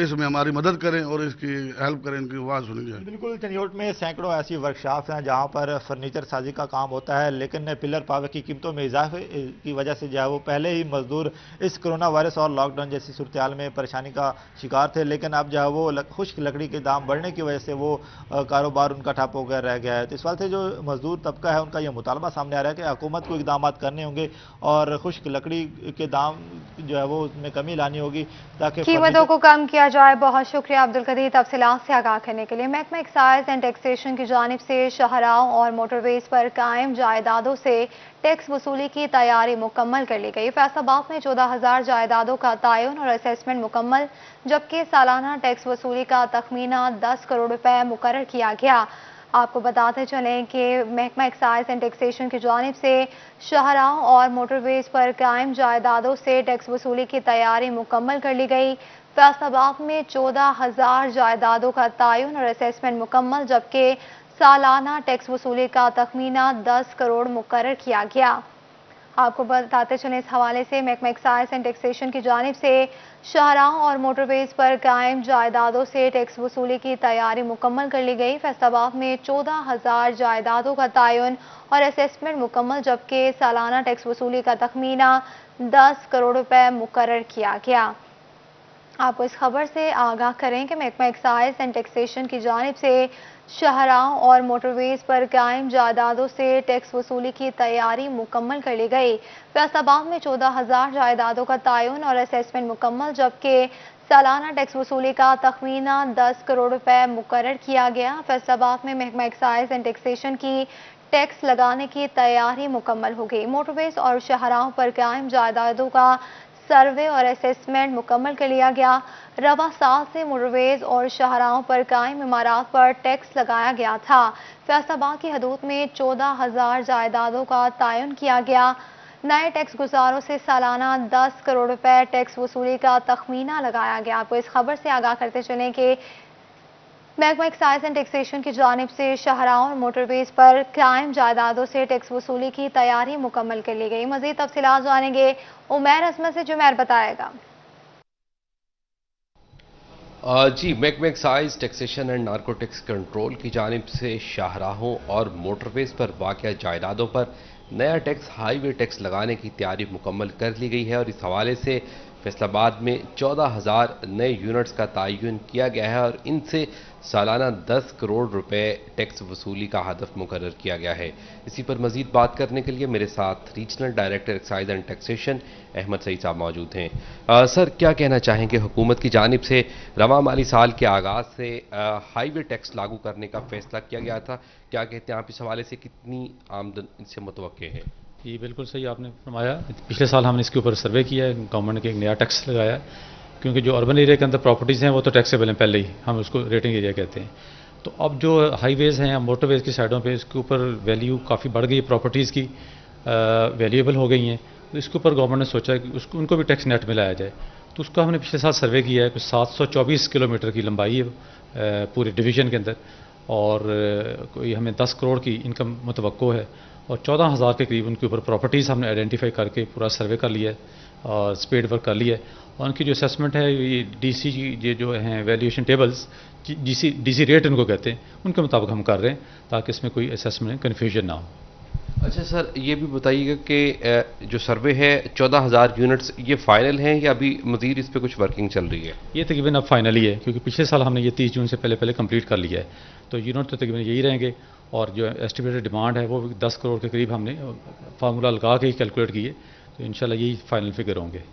S21: اس میں ہماری مدد کریں اور اس کی ہیلپ کریں، ان کی آواز سنی جائے۔
S20: بالکل، چنیوٹ میں سینکڑوں ایسی ورکشاپس ہیں جہاں پر فرنیچر سازی کا کام ہوتا ہے، لیکن پلر پاور کی قیمتوں میں اضافے کی وجہ سے جو ہے وہ پہلے ہی مزدور اس کرونا وائرس اور لاک ڈاؤن جیسی صورتحال میں پریشانی کا شکار تھے، لیکن اب جو ہے وہ خشک لکڑی کے دام بڑھنے کی وجہ سے وہ کاروبار ان کا ٹھپ ہو گیا رہ گیا ہے۔ تو اس وجہ سے جو مزدور طبقہ ہے ان کا یہ مطالبہ سامنے آ رہا ہے کہ حکومت کو اقدامات کرنے ہوں گے اور خشک لکڑی کے دام جو ہے وہ اس میں کمی لانی ہوگی تاکہ
S1: قیمتوں کو کم کیا جائے۔ بہت شکریہ عبدالقدیر تفصیلات سے آگاہ کرنے کے لیے۔ محکمہ ایکسائز اینڈ ٹیکسیشن کی جانب سے شاہراہوں اور موٹر ویز پر قائم جائیدادوں سے ٹیکس وصولی کی تیاری مکمل کر لی گئی۔ فیصل آباد میں 14,000 جائیدادوں کا تعین اور اسیسمنٹ مکمل، جبکہ سالانہ ٹیکس وصولی کا تخمینہ 10 کروڑ روپے مقرر کیا گیا۔ آپ کو بتاتے چلیں کہ محکمہ ایکسائز اینڈ ٹیکسیشن کی جانب سے شاہراہوں اور موٹر ویز پر قائم جائیدادوں سے ٹیکس وصولی کی تیاری مکمل کر لی گئی۔ فیصل آباد میں 14,000 جائیدادوں کا تعین اور اسیسمنٹ مکمل، جبکہ سالانہ ٹیکس وصولی کا تخمینہ 10 کروڑ مقرر کیا گیا۔ آپ کو بتاتے چلیں اس حوالے سے محکمہ ایکسائز اینڈ ٹیکسیشن کی جانب سے شاہراہوں اور موٹر ویز پر قائم جائیدادوں سے ٹیکس وصولی کی تیاری مکمل کر لی گئی۔ فیصل آباد میں 14,000 جائیدادوں کا تعین اور اسیسمنٹ مکمل، جبکہ سالانہ ٹیکس وصولی کا تخمینہ 10 کروڑ روپے مقرر کیا گیا۔ آپ کو اس خبر سے آگاہ کریں کہ محکمہ ایکسائز اینڈ ٹیکسیشن کی جانب سے شاہراہوں اور موٹر ویز پر قائم جائیدادوں سے ٹیکس وصولی کی تیاری مکمل کر لی گئی۔ فیصل آباد میں 14,000 جائیدادوں کا تعین اور اسیسمنٹ مکمل، جبکہ سالانہ ٹیکس وصولی کا تخمینہ 10 کروڑ روپے مقرر کیا گیا۔ فیصل آباد میں محکمہ ایکسائز اینڈ ٹیکسیشن کی ٹیکس لگانے کی تیاری مکمل ہو گئی۔ موٹر ویز اور شاہراہوں پر قائم جائیدادوں کا سروے اور اسیسمنٹ مکمل کر لیا گیا۔ رواں سال سے موٹر ویز اور شاہراہوں پر قائم عمارات پر ٹیکس لگایا گیا تھا۔ فیصل آباد کی حدود میں 14,000 جائیدادوں کا تعین کیا گیا۔ نئے ٹیکس گزاروں سے سالانہ 10 کروڑ روپے ٹیکس وصولی کا تخمینہ لگایا گیا۔ آپ کو اس خبر سے آگاہ کرتے چلیں کہ محکمہ ایکسائز اینڈ ٹیکسیشن کی جانب سے شاہراہوں اور موٹر ویز پر قائم جائیدادوں سے ٹیکس وصولی کی تیاری مکمل کر لی گئی۔ مزید تفصیلات جانیں گے عمیر عظمت سے، جو عمیر بتائے گا۔
S22: جی، محکمہ excise taxation and narcotics control کی جانب سے شاہراہوں اور موٹر ویز پر واقع جائیدادوں پر نیا ٹیکس ہائی وے ٹیکس لگانے کی تیاری مکمل کر لی گئی ہے اور اس حوالے سے فیصل آباد میں 14,000 نئے یونٹس کا تعین کیا گیا ہے اور ان سے سالانہ 10 کروڑ روپے ٹیکس وصولی کا ہدف مقرر کیا گیا ہے۔ اسی پر مزید بات کرنے کے لیے میرے ساتھ regional director excise and taxation Ahmed Saeed صاحب موجود ہیں۔ سر، کیا کہنا چاہیں کہ حکومت کی جانب سے رواں مالی سال کے آغاز سے ہائی وے ٹیکس لاگو کرنے کا فیصلہ کیا گیا تھا، کیا کہتے ہیں آپ اس حوالے سے کتنی آمدن اس سے متوقع ہے؟
S23: جی بالکل صحیح آپ نے فرمایا۔ پچھلے سال ہم نے اس کے اوپر سروے کیا ہے، گورنمنٹ نے ایک نیا ٹیکس لگایا ہے، کیونکہ جو اربن ایریا کے اندر پراپرٹیز ہیں وہ تو ٹیکسیبل ہیں پہلے ہی، ہم اس کو ریٹنگ ایریا کہتے ہیں۔ تو اب جو ہائی ویز ہیں یا موٹر ویز کی سائڈوں پہ اس کے اوپر ویلیو کافی بڑھ گئی ہے، پراپرٹیز کی ویلیویبل ہو گئی ہیں، تو اس کے اوپر گورنمنٹ نے سوچا کہ ان کو بھی ٹیکس نیٹ ملایا جائے۔ تو اس کا ہم نے پچھلے سال سروے کیا ہے کہ 724 کلومیٹر کی لمبائی ہے پورے ڈویژن کے اندر، اور کوئی ہمیں 10 کروڑ کی انکم متوقع ہے، اور 14,000 کے قریب ان کے اوپر پراپرٹیز ہم نے آئیڈینٹیفائی کر کے پورا سروے کر لیا ہے۔ स्पेड वर्क कर लिया है और उनकी जो असेसमेंट है ये डीसी ये जो हैं वैल्यूएशन टेबल्स डीसी रेट इनको कहते हैं उनके मुताबिक हम कर रहे हैं ताकि इसमें कोई असेसमेंट में कन्फ्यूजन ना हो।
S22: अच्छा सर, ये भी बताइएगा कि जो सर्वे है 14,000 यूनिट्स ये फाइनल हैं या अभी मज़ीद इस पर कुछ वर्किंग चल रही है?
S23: ये तकरीबन अब फाइनल ही है क्योंकि पिछले साल हमने ये 30 जून से पहले कंप्लीट कर लिया है, तो यूनिट तो तकरीबन यही रहेंगे और जो एस्टिमेटेड डिमांड है वो 10 करोड़ के करीब हमने फार्मूला लगा के ही कैलकुलेट किए, तो इंशाल्लाह यही फाइनल फिगर होंगे।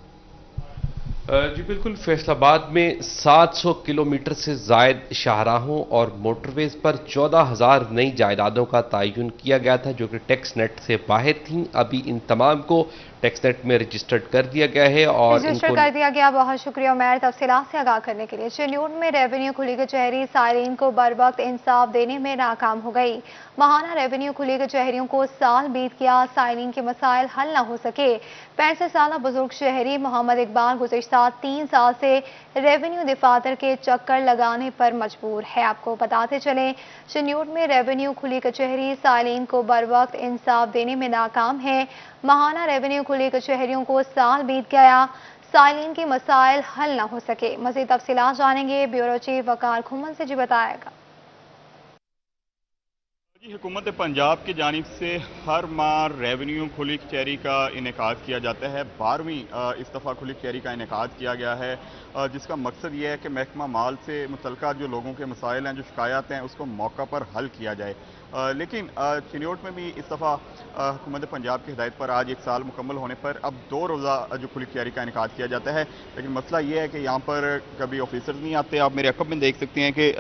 S22: जी बिल्कुल, फैसलाबाद में 700 किलोमीटर से ज़ायद शाहराहों और मोटरवेज पर 14,000 नई जायदादों का तयन किया गया था जो कि टैक्स नेट से बाहर थीं। अभी इन तमाम को टैक्स नेट में रजिस्टर्ड कर दिया गया है और
S1: रजिस्टर कर दिया गया। बहुत शुक्रिया उमैर तफसीलात से आगाह करने के लिए। चिन्यूट में रेवेन्यू खुली कचहरी साइलिन को बर वक्त इंसाफ देने में नाकाम हो गई। महाना रेवेन्यू खुली कचहरियों को साल बीत गया, साइलिन के मसाइल हल न हो सके। 65 साल बुजुर्ग शहरी मोहम्मद इकबाल गुज़िश्ता 3 साल से रेवेन्यू दफातर के चक्कर लगाने पर मजबूर है। आपको बताते चले, चिन्यूट में रेवेन्यू खुली कचहरी साइलिन को बर वक्त इंसाफ देने में नाकाम है। महाना रेवेन्यू खुली कचहरियों को साल बीत गया, साइलिन के मसाइल हल न हो सके। मज़ीद तफसीलात जानेंगे, ब्यूरो चीफ वकार खुमन से जी बताएगा।
S2: हुकूमत पंजाब की जानिब से हर माह रेवेन्यू खुली कचहरी का इनेकाद किया जाता है। 12वीं इस दफ़ा खुली कचहरी का इनेकाद किया गया है, जिसका मकसद ये है कि महकमा माल से मुतल्लिक़ जो लोगों के मसाइल हैं, जो शिकायत हैं, उसको मौका पर हल किया जाए। लेकिन चिन्योट में भी इस दफ़ा हुकूमत पंजाब की हिदायत पर आज 1 साल मुकम्मल होने पर अब 2 रोज़ा जो खुली कचहरी का इनेकाद किया जाता है। लेकिन मसला ये है कि यहाँ पर कभी ऑफिसर्स नहीं आते। आप मेरे अकब में देख सकते हैं कि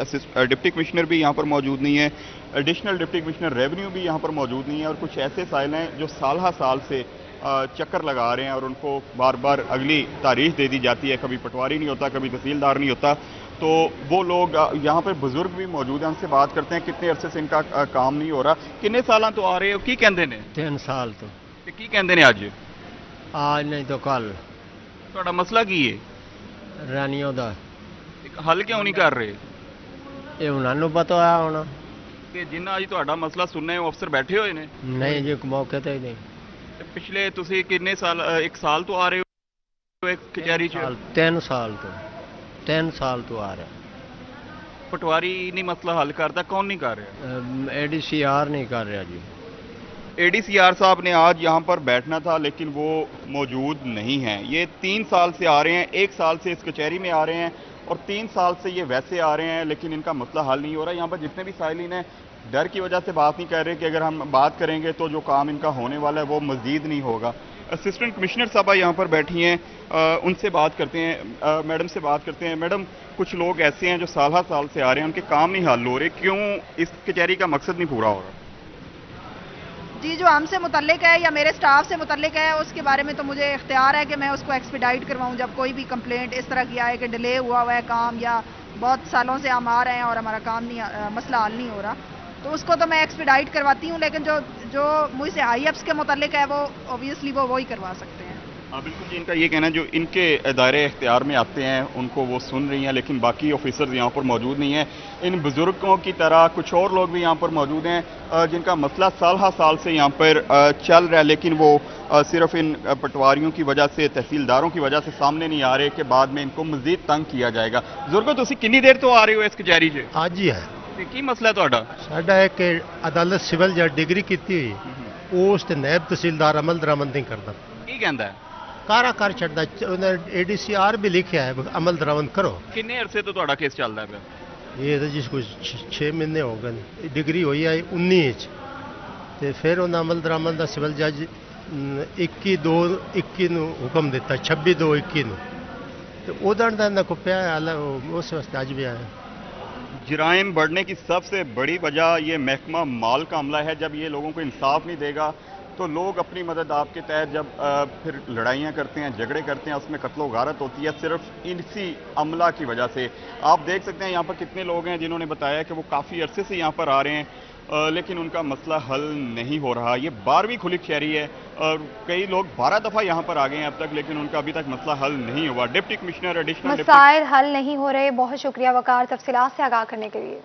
S2: डिप्टी कमिश्नर भी यहाँ पर मौजूद नहीं है, एडिशनल डिप्टी कमिश्नर रेवेन्यू भी यहाँ पर मौजूद नहीं है और कुछ ऐसे साइल हैं जो साल से चक्कर लगा रहे हैं और उनको बार बार अगली तारीख दे दी जाती है। कभी पटवारी नहीं होता, कभी तहसीलदार नहीं होता, तो वो लोग यहाँ पर बुजुर्ग भी मौजूद हैं, उनसे बात करते हैं कितने अरसे से इनका काम नहीं हो रहा। कितने साल तो आ रहे हो? की कहते ने
S3: 3 साल तो
S2: की कहते ने आज
S3: नहीं तो कल।
S2: ਤੁਹਾਡਾ ਮਸਲਾ ਕੀ ਹੈ?
S3: ਰਾਨੀਓ ਦਾ
S2: ਹੱਲ ਕਿਉਂ ਨਹੀਂ ਕਰ ਰਹੇ?
S3: ਇਹ ਉਹਨਾਂ ਨੂੰ ਪਤਾ ਆ ਹੁਣ।
S2: ਤੇ ਜਿੰਨਾ ਅੱਜ ਤੁਹਾਡਾ ਮਸਲਾ ਸੁਣਨਾ ਹੈ ਉਹ ਅਫਸਰ ਬੈਠੇ ਹੋਏ ਨੇ?
S3: ਨਹੀਂ ਜੀ, ਮੌਕੇ ਤੇ ਹੀ ਨਹੀਂ।
S2: ਤੇ ਪਿਛਲੇ ਤੁਸੀਂ ਕਿੰਨੇ ਸਾਲ 1 ਸਾਲ ਤੋਂ ਆ ਰਹੇ ਹੋ ਇੱਕ ਕਚਹਿਰੀ 'ਚ?
S3: 3 ਸਾਲ ਤੋਂ ਆ ਰਿਹਾ।
S2: ਪਟਵਾਰੀ ਨਹੀਂ ਮਸਲਾ ਹੱਲ ਕਰਦਾ, ਕੌਣ ਨਹੀਂ ਕਰ ਰਿਹਾ?
S3: ADCR नहीं कर रहा जी।
S2: ADCR साहब ने आज यहाँ पर बैठना था लेकिन वो मौजूद नहीं हैं। ये 3 साल से आ रहे हैं, 1 साल से इस कचहरी में आ रहे हैं और 3 साल से ये वैसे आ रहे हैं, लेकिन इनका मसला हल नहीं हो रहा। यहाँ पर जितने भी साइलिन हैं डर की वजह से बात नहीं कर रहे कि अगर हम बात करेंगे तो जो काम इनका होने वाला है वो मज़ीद नहीं होगा। असिस्टेंट कमिश्नर साहबा यहाँ पर बैठी हैं, उनसे बात करते हैं, मैडम से बात करते हैं। मैडम, कुछ लोग ऐसे हैं जो साल से आ रहे हैं, उनके काम नहीं हल हो रहे, क्यों इस कचहरी का मकसद नहीं पूरा हो रहा?
S4: जी, जो हमसे मुतल्लिक है या मेरे स्टाफ से मुतल्लिक है उसके बारे में तो मुझे इख्तियार है कि मैं उसको एक्सपीडाइट करवाऊं। जब कोई भी कंप्लेंट इस तरह की आए कि डिले हुआ है काम या बहुत सालों से हम आ रहे हैं और हमारा काम नहीं, मसला हल नहीं हो रहा, तो उसको तो मैं एक्सपीडाइट करवाती हूं। लेकिन जो मुझसे हाई अप्स के मुतल्लिक है वो ऑब्वियसली वो ही करवा सकते हैं।
S2: हाँ बिल्कुल जी, इनका ये कहना है जो इनके दायरे इख्तियार में आते हैं उनको वो सुन रही हैं, लेकिन बाकी ऑफिसर्स यहाँ पर मौजूद नहीं हैं। इन बुजुर्गों की तरह कुछ और लोग भी यहाँ पर मौजूद हैं जिनका मसला साल से यहाँ पर चल रहा है, लेकिन वो सिर्फ इन पटवारियों की वजह से, तहसीलदारों की वजह से सामने नहीं आ रहे कि बाद में इनको मजीद तंग किया जाएगा। बुजुर्गों, तुसी कितनी देर तो आ रहे हो इस कचहरी से?
S3: आज ही है।
S2: की मसला है ਤੁਹਾਡਾ?
S3: ਸਾਡਾ ਇੱਕ ਅਦਾਲਤ ਸਿਵਲ ਜੱਜ ਡਿਗਰੀ ਕੀਤੀ ਹੋਈ ਉਸ ਤੇ ਨਾਇਬ ਤਹਿਸੀਲਦਾਰ ਅਮਲ ਦਰਾਮਦ ਨਹੀਂ ਕਰਦਾ।
S2: ਕੀ ਕਹਿੰਦਾ ਹੈ?
S3: ਕਾਰਾ ਕਰ ਛੱਡਦਾ। ਉਹਨੇ ADCR ਵੀ ਲਿਖਿਆ ਹੈ ਅਮਲ ਦਰਾਮਦ ਕਰੋ।
S2: ਕਿੰਨੇ ਅਰਸੇ ਤੋਂ ਤੁਹਾਡਾ ਕੇਸ ਚੱਲਦਾ ਪਿਆ?
S3: ਇਹ ਤਾਂ ਜਿਸ ਕੁਝ 6 ਮਹੀਨੇ ਹੋ ਗਏ ਨੇ। ਡਿਗਰੀ ਹੋਈ ਹੈ 19 ਚ ਤੇ ਫਿਰ ਉਹਨਾਂ ਅਮਲ ਦਰਾਮਦ ਦਾ ਸਿਵਲ ਜੱਜ 21/2/21 ਨੂੰ ਹੁਕਮ ਦਿੱਤਾ, 26/2/21 ਨੂੰ, ਤੇ ਉਹਦਾ ਦਾ ਕੋ ਪਿਆ ਉਸ ਵਾਸਤੇ ਅੱਜ ਵੀ ਆਇਆ।
S2: जराइम बढ़ने की सबसे बड़ी वजह ये महकमा माल का अमला है। जब ये लोगों को इंसाफ नहीं देगा तो लोग अपनी मदद आपके तहत जब फिर लड़ाइयाँ करते हैं, झगड़े करते हैं, उसमें कत्लो गारत होती है सिर्फ इसी अमला की वजह से। आप देख सकते हैं यहाँ पर कितने लोग हैं जिन्होंने बताया कि वो काफ़ी अरसे से यहाँ पर आ रहे हैं लेकिन उनका मसला हल नहीं हो रहा। ये 12वीं खुली कचहरी है और कई लोग 12 दफ़ा यहाँ पर आ गए हैं अब तक, लेकिन उनका अभी तक मसला हल नहीं हुआ। डिप्टी कमिश्नर एडिशनल
S1: मसाइल हल नहीं हो रहे। बहुत शुक्रिया वकार तफसीलात से आगाह करने के लिए।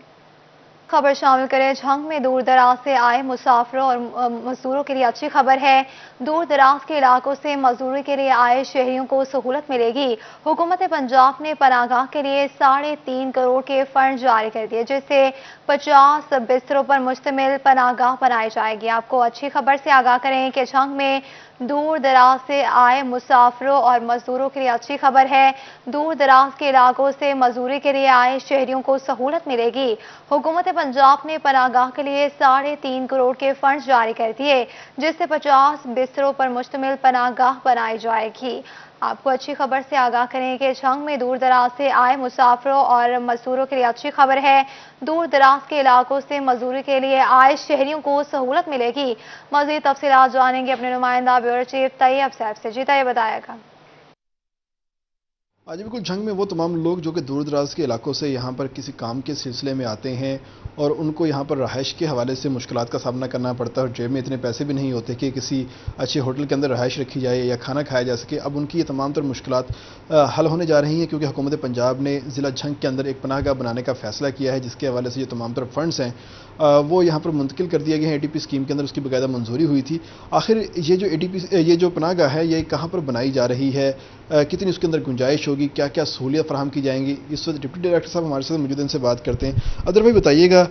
S1: खबर शामिल करें। झंग में दूर दराज से आए मुसाफिरों और मजदूरों के लिए अच्छी खबर है। दूर दराज के इलाकों से मजदूरी के लिए आए शहरियों को सहूलत मिलेगी। हुकूमत पंजाब ने पनाहगाह के लिए 3.5 करोड़ के फंड जारी कर दिए, जिससे 50 बिस्तरों पर मुश्तमिल पनाहगाह बनाई जाएगी। आपको अच्छी खबर से आगाह करें कि झंग में दूर दराज से आए मुसाफिरों और मजदूरों के लिए अच्छी खबर है। दूर दराज के इलाकों से मजदूरी के लिए आए शहरियों को सहूलत मिलेगी। हुकूमत पंजाब ने पनाहगाह के लिए 3.5 करोड़ के फंड जारी कर दिए, जिससे 50 बिस्तरों पर मुश्तमिल पनाहगाह बनाई जाएगी। आपको अच्छी खबर से आगाह करें कि झंग में दूर दराज से आए मुसाफिरों और मजदूरों के लिए अच्छी खबर है। दूर दराज के इलाकों से मजदूरी के लिए आए शहरियों को सहूलत मिलेगी। मजीद तफसीलात जानेंगे अपने नुमाइंदा ब्यूरो चीफ तैयब साहब से। जी तैयब बताएगा।
S5: आज बिल्कुल झंग में वो तमाम लोग जो कि दूर दराज के इलाकों से यहाँ पर किसी काम के सिलसिले में आते हैं और उनको यहाँ पर रहाइश के हवाले से मुश्किलात का सामना करना पड़ता है और जेब में इतने पैसे भी नहीं होते कि किसी अच्छे होटल के अंदर रहाइश रखी जाए या खाना खाया जा सके। अब उनकी ये तमाम तर मुश्किलात हल होने जा रही हैं, क्योंकि हुकूमत पंजाब ने ज़िला झंग के अंदर एक पनाहगाह बनाने का फैसला किया है, जिसके हवाले से ये तमाम तर फंड्स हैं वो यहाँ पर मुंतकिल कर दिए गए हैं। ADP स्कीम के अंदर उसकी बाकायदा मंजूरी हुई थी। आखिर ये जो ADP ये जो पनाहगाह है ये कहाँ पर बनाई जा रही है, कितनी उसके अंदर गुंजाइश होगी, क्या क्या सहूलियत फराहम की जाएंगी, इस वक्त डिप्टी डायरेक्टर साहब हमारे साथ मौजूद हैं, इनसे बात करते हैं। अदर भाई बताइएगा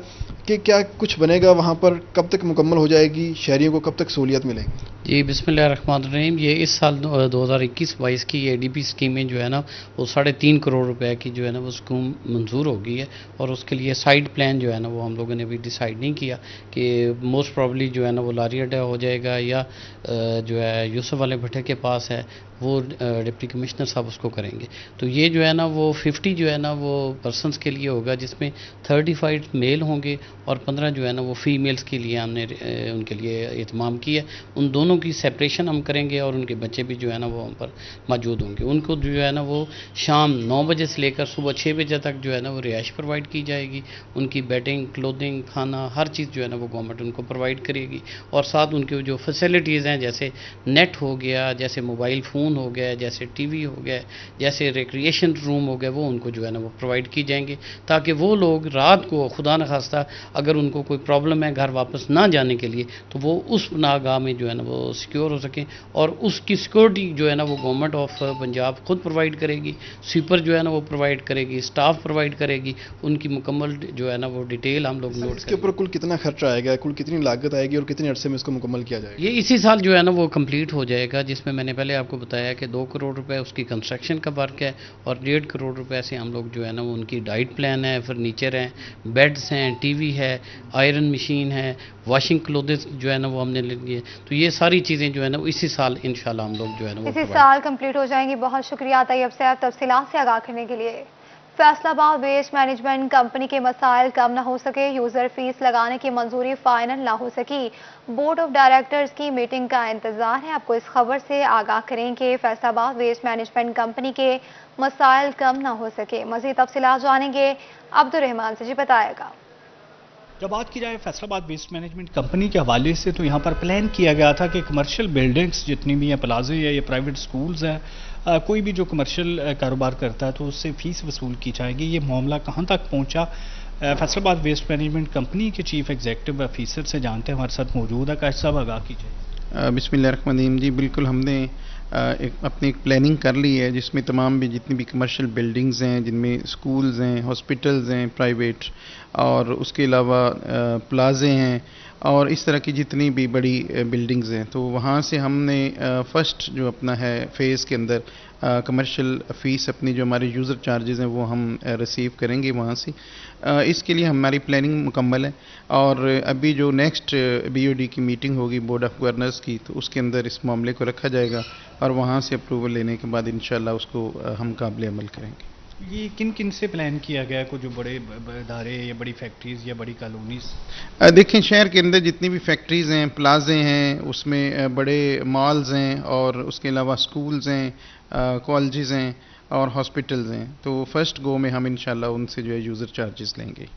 S5: कि क्या कुछ बनेगा वहाँ पर, कब तक मुकम्मल हो जाएगी, शहरियों को कब तक सहूलियत मिलेगी?
S6: जी बिस्मिल्लाहिर्रहमानिर्रहीम। ये इस साल 2021-22 की ADP स्कीमें जो है ना वो 3.5 करोड़ रुपए की जो है ना वो स्कीम मंजूर हो गई है, और उसके लिए साइड प्लान जो है ना वो हम लोगों ने अभी डिसाइड नहीं किया कि मोस्ट प्रॉब्ली जो है ना वो लारी अड्डा हो जाएगा या जो है यूसुफ वाले भट्टे के पास है वो डिप्टी कमिश्नर साहब उसको करेंगे। तो ये जो है ना वो 50 जो है ना वो पर्सनस के लिए होगा, जिसमें 35 मेल होंगे और 15 जो है ना वो फीमेल्स के लिए हमने उनके लिए इत्माम किया। उन दोनों की सेपरेशन हम करेंगे और उनके बच्चे भी जो है ना वो हम पर मौजूद होंगे। उनको जो है ना वो शाम 9 बजे से लेकर सुबह 6 बजे तक जो है ना वो रिहाइश प्रोवाइड की जाएगी। उनकी बेडिंग, क्लोथिंग, खाना, हर चीज़ जो है ना वो गवर्नमेंट उनको प्रोवाइड करेगी। और साथ उनके जो फैसिलिटीज़ हैं जैसे नेट हो गया, जैसे मोबाइल फ़ोन हो गया, जैसे TV हो गया, जैसे रिक्रिएशन रूम हो गया, वो उनको जो है ना वो प्रोवाइड की जाएंगे, ताकि वो लोग रात को खुदा न खास्ता अगर उनको कोई प्रॉब्लम है घर वापस ना जाने के लिए तो वो उस पनाहगाह में जो है ना वो सिक्योर हो सकें। और उसकी सिक्योरिटी जो है ना वो गवर्नमेंट ऑफ पंजाब खुद प्रोवाइड करेगी, स्वीपर जो है ना वो प्रोवाइड करेगी, स्टाफ प्रोवाइड करेगी। उनकी मुकम्मल जो है ना वो डिटेल हम लोग नोट
S5: इसके ऊपर कुल कितना खर्चा आएगा, कुल कितनी लागत आएगी और कितने अरसे में इसको मुकम्मल किया जाएगा?
S6: ये इसी साल जो है ना वो कंप्लीट हो जाएगा, जिसमें मैंने पहले आपको बताया कि 2 करोड़ रुपए उसकी कंस्ट्रक्शन का वर्क है और 1.5 करोड़ रुपए से हम लोग जो है ना वो उनकी डाइट प्लान है, फर्नीचर हैं, बेड्स हैं, TV है, आयरन मशीन है, वॉशिंग क्लोथ्स जो है ना वो हमने ले लिए। तो ये सारी चीज़ें जो है ना इसी साल इंशाल्लाह हम लोग जो है ना वो
S1: इसी साल कंप्लीट हो जाएंगी। बहुत शुक्रिया तैयब साहब तफसीलात से आगाह करने के लिए। फैसलाबाद वेस्ट मैनेजमेंट कंपनी के मसाइल कम न हो सके, यूजर फीस लगाने की मंजूरी फाइनल ना हो सकी, बोर्ड ऑफ डायरेक्टर्स की मीटिंग का इंतजार है। आपको इस खबर से आगाह करें कि फैसलाबाद वेस्ट मैनेजमेंट कंपनी के मसाइल कम न हो सके। मजीद तफसीलात जानेंगे अब्दुर्रहमान से। जी बताएगा।
S7: जब बात की जाए फैसलाबाद वेस्ट मैनेजमेंट कंपनी के हवाले से तो यहाँ पर प्लान किया गया था कि कमर्शियल बिल्डिंग्स जितनी भी हैं, प्लाजे है या प्राइवेट स्कूल्स हैं, कोई भी जो कमर्शियल कारोबार करता है तो उससे फ़ीस वसूल की जाएगी। ये मामला कहाँ तक पहुँचा, फैसलाबाद वेस्ट मैनेजमेंट कंपनी के चीफ एग्जीक्यूटिव ऑफिसर से जानते हैं, हमारे साथ मौजूद है। काश साहब आगाह कीजिए।
S24: बिस्मिल्लाहिर्रहमानिर्रहीम। जी बिल्कुल, हमने अपनी एक प्लानिंग कर ली है जिसमें तमाम भी जितनी भी कमर्शियल बिल्डिंग्स हैं, जिनमें स्कूल्स हैं, हॉस्पिटल्स हैं प्राइवेट, और उसके अलावा प्लाजे हैं और इस तरह की जितनी भी बड़ी बिल्डिंग्स हैं, तो वहाँ से हमने फर्स्ट जो अपना है फ़ेज़ के अंदर कमर्शियल फ़ीस अपनी जो हमारे यूज़र चार्जेस हैं वो हम रिसीव करेंगे वहाँ से। इसके लिए हमारी प्लानिंग मुकम्मल है और अभी जो नेक्स्ट BOD की मीटिंग होगी बोर्ड ऑफ गवर्नर्स की, तो उसके अंदर इस मामले को रखा जाएगा और वहाँ से अप्रूवल लेने के बाद इंशाल्लाह उसको हम काबिल अमल करेंगे।
S7: ये किन किन से प्लान किया गया, को जो बड़े इदारे या बड़ी फैक्ट्रीज़ या बड़ी कॉलोनीज़?
S24: देखें, शहर के अंदर जितनी भी फैक्ट्रीज़ हैं, प्लाजे हैं, उसमें बड़े मॉल्स हैं और उसके अलावा स्कूल्स हैं, कॉलेजेस हैं और हॉस्पिटल्स हैं। तो फर्स्ट गो में हम इंशाल्लाह उनसे जो है यूज़र चार्जेस लेंगे।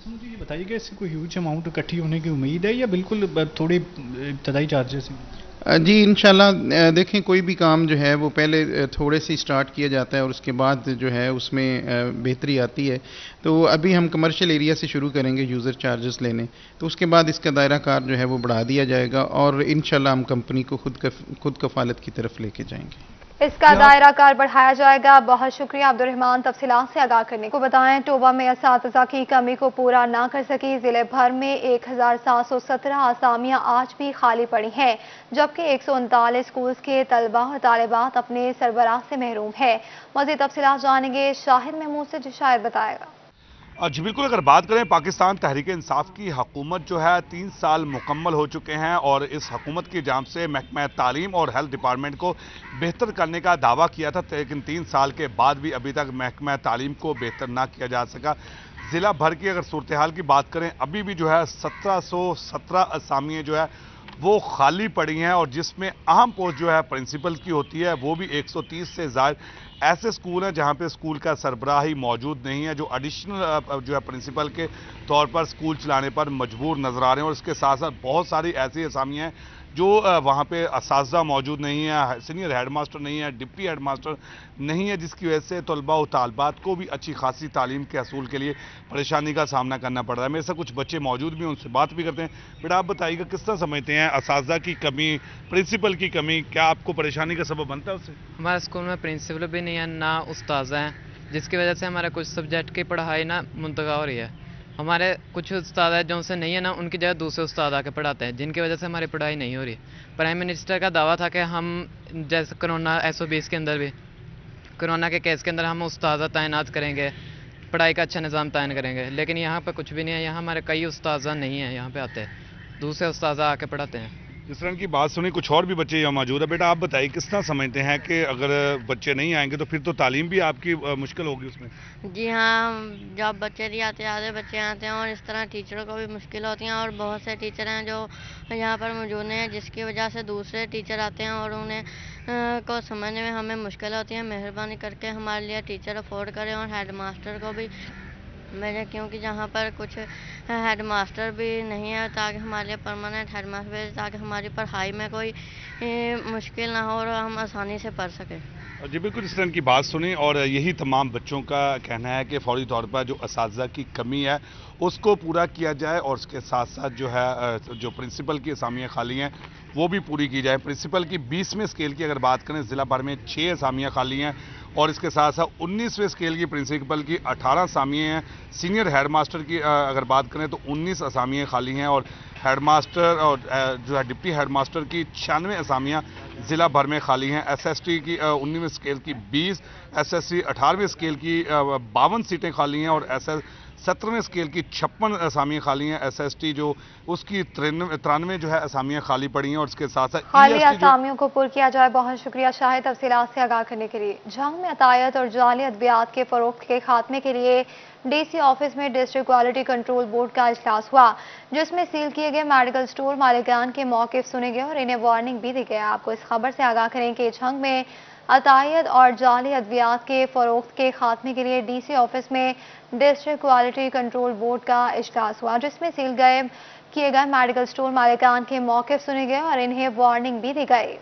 S7: मुझे ये बताइएगा, इससे कोई ह्यूज अमाउंट इकट्ठी होने की उम्मीद है या बिल्कुल थोड़े इब्तदाई चार्जेस हैं?
S24: جی انشاءاللہ دیکھیں کوئی بھی کام جو ہے وہ پہلے تھوڑے سے سٹارٹ کیا جاتا ہے اور اس کے بعد جو ہے اس میں بہتری آتی ہے. تو ابھی ہم کمرشل ایریا سے شروع کریں گے یوزر چارجز لینے, تو اس کے بعد اس کا دائرہ کار جو ہے وہ بڑھا دیا جائے گا اور انشاءاللہ ہم کمپنی کو خود کفالت کی طرف لے کے جائیں گے.
S1: اس کا دائرہ کار بڑھایا جائے گا. بہت شکریہ عبدالرحمان تفصیلات سے آگاہ کرنے کو. بتائیں ٹوبہ میں اساتذہ کی کمی کو پورا نہ کر سکی ضلع بھر میں 1717 اسامیاں آج بھی خالی پڑی ہیں, جبکہ 139 اسکولز کے طلبہ اور طالبات اپنے سربراہ سے محروم ہیں. مزید تفصیلات جانیں گے شاہد محمود سے, جو شاید بتائے گا.
S8: جی بالکل, اگر بات کریں پاکستان تحریک انصاف کی حکومت جو ہے 3 سال مکمل ہو چکے ہیں اور اس حکومت کی جانب سے محکمہ تعلیم اور ہیلتھ ڈپارٹمنٹ کو بہتر کرنے کا دعویٰ کیا تھا, لیکن 3 سال کے بعد بھی ابھی تک محکمہ تعلیم کو بہتر نہ کیا جا سکا. ضلع بھر کی اگر صورتحال کی بات کریں ابھی بھی جو ہے 1717 اسامیاں جو ہے وہ خالی پڑی ہیں, اور جس میں اہم پوسٹ جو ہے پرنسپل کی ہوتی ہے وہ بھی 130 سے زائد ایسے اسکول ہیں جہاں پہ اسکول کا سربراہ ہی موجود نہیں ہے, جو ایڈیشنل جو ہے پرنسپل کے طور پر اسکول چلانے پر مجبور نظر آ رہے ہیں. اور اس کے ساتھ ساتھ بہت ساری ایسی اسامیاں ہیں جو وہاں پہ اساتذہ موجود نہیں ہیں, سینئر ہیڈ ماسٹر نہیں ہے, ڈپٹی ہیڈ ماسٹر نہیں ہے, جس کی وجہ سے طلباء و طالبات کو بھی اچھی خاصی تعلیم کے حصول کے لیے پریشانی کا سامنا کرنا پڑ رہا ہے. میرے ساتھ کچھ بچے موجود بھی ہیں, ان سے بات بھی کرتے ہیں. بیٹا آپ بتائیے گا کس طرح سمجھتے ہیں اساتذہ کی کمی, پرنسپل کی کمی, کیا آپ کو پریشانی کا سبب بنتا ہے اس سے؟
S9: ہمارے اسکول میں پرنسپل بھی نہیں ہے, نہ استاذہ ہیں, جس کی وجہ سے ہمارے کچھ سبجیکٹ کی پڑھائی نہ منتقل ہو رہی ہے. ہمارے کچھ استاد ہیں جو سے نہیں ہے نا, ان کی جگہ دوسرے استاد آ کے پڑھاتے ہیں, جن کی وجہ سے ہماری پڑھائی نہیں ہو رہی. پرائم منسٹر کا دعویٰ تھا کہ ہم جیسے کرونا 120 کے اندر بھی کرونا کے کیس کے اندر ہم استاذہ تعینات کریں گے, پڑھائی کا اچھا نظام تعین کریں گے, لیکن یہاں پہ کچھ بھی نہیں ہے. یہاں ہمارے کئی استاذہ نہیں ہیں, یہاں پہ آتے ہیں دوسرے استاذہ آ کے پڑھاتے ہیں.
S8: جس طرح کی بات سنی کچھ اور بھی بچے یہاں موجود ہیں. بیٹا آپ بتائیے کس طرح سمجھتے ہیں کہ اگر بچے نہیں آئیں گے تو پھر تو تعلیم بھی آپ کی مشکل ہوگی اس میں؟
S10: جی ہاں, جب بچے نہیں آتے آدھے بچے آتے ہیں, اور اس طرح ٹیچروں کو بھی مشکل ہوتی ہیں, اور بہت سے ٹیچر ہیں جو یہاں پر موجود نہیں ہیں, جس کی وجہ سے دوسرے ٹیچر آتے ہیں اور انہیں کو سمجھنے میں ہمیں مشکل ہوتی ہے. مہربانی کر کے ہمارے لیے ٹیچر افورڈ کریں اور ہیڈ ماسٹر کو بھی میرے, کیونکہ جہاں پر کچھ ہیڈ ماسٹر بھی نہیں ہے, تاکہ ہمارے لیے پرماننٹ ہیڈ ماسٹر بھی, تاکہ ہماری پڑھائی میں کوئی مشکل نہ ہو اور ہم آسانی سے پڑھ سکیں.
S8: جی بالکل اس طرح کی بات سنی, اور یہی تمام بچوں کا کہنا ہے کہ فوری طور پر جو اساتذہ کی کمی ہے اس کو پورا کیا جائے, اور اس کے ساتھ ساتھ جو ہے جو پرنسپل کی اسامیاں خالی ہیں وہ بھی پوری کی جائے. پرنسپل کی 20ویں اسکیل کی اگر بات کریں ضلع بھر میں 6 اسامیاں خالی ہیں, اور اس کے ساتھ ساتھ 19ویں اسکیل کی پرنسپل کی 18 اسامیاں ہیں. سینئر ہیڈ ماسٹر کی اگر بات کریں تو 19 اسامیاں خالی ہیں, اور ہیڈ ماسٹر اور جو ہے ڈپٹی ہیڈ ماسٹر کی 96 اسامیاں ضلع بھر میں خالی ہیں. ایس ایس ٹی کی 19ویں اسکیل کی 20, ایس ایس سی 18ویں اسکیل کی 52 سیٹیں خالی ہیں, اور ایس ایس 17ویں اسکیل کی 56 اسامیاں خالی ہیں. ایس ایس ٹی جو اس کی 93 جو ہے اسامیاں خالی پڑی ہیں, اور اس کے ساتھ ساتھ
S1: خالی اسامیوں کو پر کیا جائے. بہت شکریہ شاہد تفصیلات سے آگاہ کرنے کے لیے. جنگ میں عطیات اور جعلی ادویات کے فروخت کے خاتمے کے لیے ڈی سی آفس میں ڈسٹرکٹ کوالٹی کنٹرول بورڈ کا اجلاس ہوا, جس میں سیل کیے گئے میڈیکل سٹور مالکان کے موقف سنے گئے اور انہیں وارننگ بھی دی گئی. آپ کو اس خبر سے آگاہ کریں کہ جنگ میں عطیات اور جعلی ادویات کے فروخت کے خاتمے کے لیے ڈی سی آفس میں ڈسٹرکٹ کوالٹی کنٹرول بورڈ کا اجلاس ہوا, جس میں سیل کیے گئے میڈیکل سٹور مالکان کے موقف سنے گئے اور انہیں وارننگ بھی دی گئی.